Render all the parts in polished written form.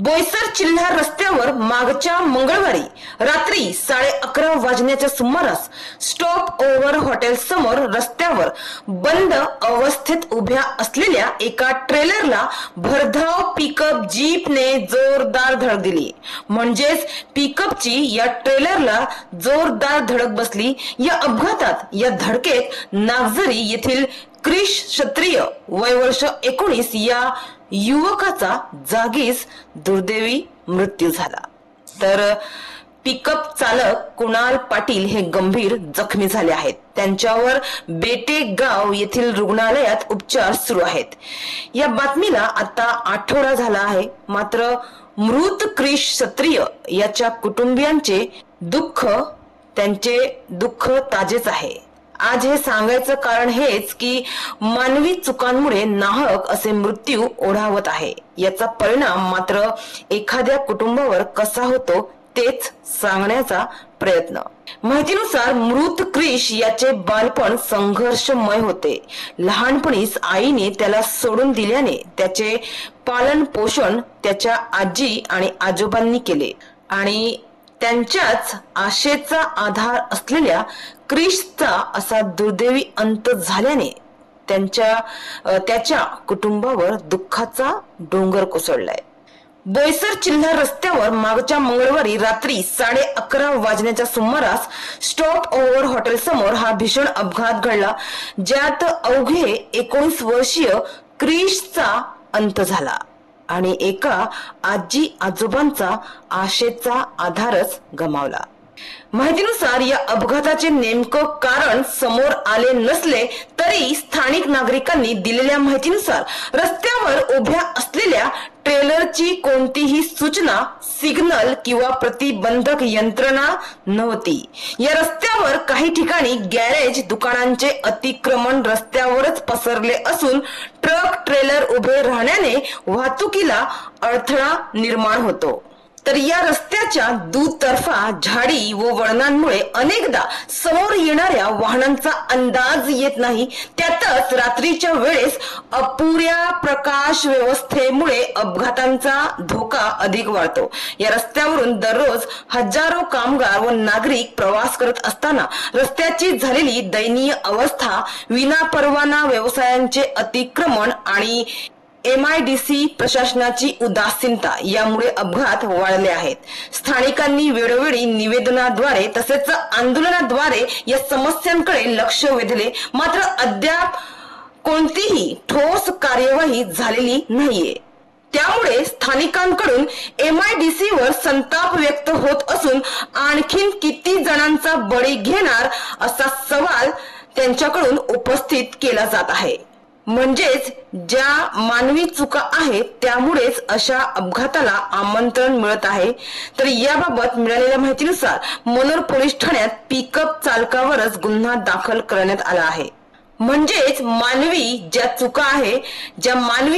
बोईसर चिल्हार रस्त्यावर मागच्या मंगळवारी रात्री 11:30 वाजण्याच्या सुमारास स्टॉप ओव्हर हॉटेल समोर रस्त्यावर बंद अवस्थेत उभ्या असलेल्या एका ट्रेलरला भरधाव पिकअप जीपने जोरदार धडक दिली। म्हणजेच पिकअपची या ट्रेलरला जोरदार धडक बसली। या अपघातात या धडकेत नागझरी येथील क्रिश क्षत्रिय वय वर्ष 19 या युवकाचा जागीच दुर्दैवी मृत्यू झाला, तर पिकअप चालक कुणाल पाटील हे गंभीर जखमी झाले आहेत। त्यांच्यावर बेटेगाव येथील रुग्णालयात उपचार सुरू आहेत। या बातमीला आता आठवडा झाला आहे, मात्र मृत क्रिश क्षत्रिय याच्या कुटुंबियांचे त्यांचे दुःख ताजेच आहे। आज हे सांगायचं कारण हेच की मानवी चुकांमुळे नाहक असे मृत्यू ओढावत आहे। याचा परिणाम मात्र एखाद्या कुटुंबावर कसा होतो तेच सांगण्याचा प्रयत्न। माहितीनुसार मृत क्रिश याचे बालपण संघर्षमय होते। लहानपणीच आईने त्याला सोडून दिल्याने त्याचे पालन पोषण त्याच्या आजी आणि आजोबांनी केले आणि त्यांच्याच आशेचा आधार असलेल्या क्रिशचा असा दुर्दैवी अंत झाल्याने त्याच्या कुटुंबावर दुःखाचा डोंगर कोसळलाय। बोईसर चिल्हार रस्त्यावर मागच्या मंगळवारी रात्री 11:30 वाजण्याच्या सुमारास स्टॉप ओव्हर हॉटेल समोर हा भीषण अपघात घडला, ज्यात अवघे 19 वर्षीय क्रिशचा अंत झाला आणि एका आजी आजोबांचा आशेचा आधारच गमावला। माहितीनुसार या अपघाताचे नेमकं कारण समोर आले नसले तरी स्थानिक नागरिकांनी दिलेल्या माहितीनुसार रस्त्यावर उभ्या असलेल्या ट्रेलरची कोणतीही सूचना, सिग्नल किंवा प्रतिबंधक यंत्रणा नव्हती। या रस्त्यावर काही ठिकाणी गॅरेज, दुकानांचे अतिक्रमण रस्त्यावरच पसरले असून ट्रक ट्रेलर उभे राहण्याने वाहतुकीला अडथळा निर्माण होतो। तर या रस्त्याच्या दुतर्फा झाडी व वळणांमुळे अनेकदा समोर येणाऱ्या वाहनांचा अंदाज येत नाही। त्यातच रात्रीच्या वेळेस अपुऱ्या प्रकाश व्यवस्थेमुळे अपघातांचा धोका अधिक वाढतो। या रस्त्यावरून दररोज हजारो कामगार व नागरिक प्रवास करत असताना रस्त्याची झालेली दयनीय अवस्था, विनापरवाना व्यवसायांचे अतिक्रमण आणि MIDC प्रशासनाची उदासीनता यामुळे अपघात वाढले आहेत। स्थानिकांनी वेळोवेळी निवेदनाद्वारे तसेच आंदोलनाद्वारे या समस्यांकडे लक्ष वेधले, मात्र अद्याप कोणतीही ठोस कार्यवाही झालेली नाहीये। त्यामुळे स्थानिकांकडून MIDC वर संताप व्यक्त होत असून आणखीन किती जणांचा बळी घेणार असा सवाल त्यांच्याकडून उपस्थित केला जात आहे। म्हणजेच ज्या मानवी चुका आहेत त्यामुळेच अशा अपघाताला आमंत्रण मिळत आहे। तर याबाबत मिळालेल्या माहितीनुसार मनोर पोलीस ठाण्यात पिकअप चालकावरच गुन्हा दाखल करण्यात आला आहे। म्हणजेच ज्या मानवी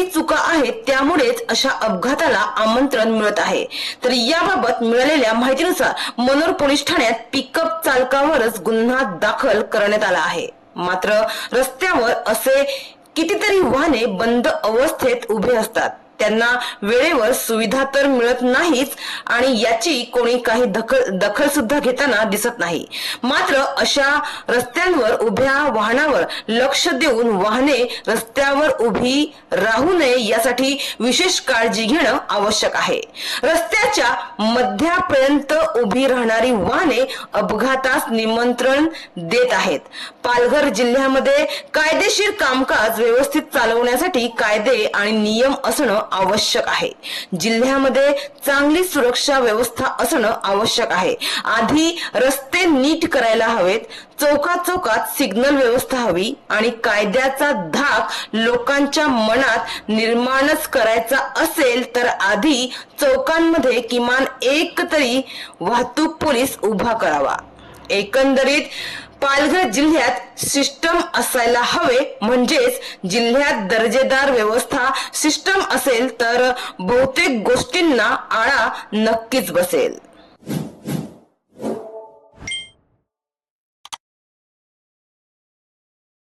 चुका आहेत त्यामुळेच अशा अपघाताला आमंत्रण मिळत आहे। तर याबाबत मिळालेल्या माहितीनुसार मनोर पोलीस ठाण्यात पिकअप चालकावरच गुन्हा दाखल करण्यात आला आहे। मात्र रस्त्यावर असे कितीतरी वाहने बंद अवस्थेत उभे असतात, त्यांना वेळेवर सुविधा तर मिळत नाहीच आणि याची कोणी काही दखल सुद्धा घेताना दिसत नाही। मात्र अशा रस्त्यांवर उभ्या वाहनावर लक्ष देऊन वाहने रस्त्यावर उभी राहू नये यासाठी विशेष काळजी घेणं आवश्यक आहे। रस्त्याच्या मध्यापर्यंत उभी राहणारी वाहने अपघातास निमंत्रण देत आहेत। पालघर जिल्ह्यामध्ये कायदेशीर कामकाज व्यवस्थित चालवण्यासाठी कायदे आणि नियम असणं आवश्यक आहे। जिल्ह्यामध्ये चांगली सुरक्षा व्यवस्था असणं आवश्यक आहे। आधी रस्ते नीट करायला हवेत, चौकात सिग्नल व्यवस्था हवी आणि कायद्याचा धाक लोकांच्या मनात निर्माणच करायचा असेल तर आधी चौकांमध्ये किमान एक तरी वाहतूक पोलीस उभा करावा। एकंदरीत पालघर जिल्ह्यात सिस्टम असायला हवे, म्हणजेच जिल्ह्यात दर्जेदार व्यवस्था सिस्टम असेल तर बहुतेक गोष्टींना आळा नक्कीच बसेल।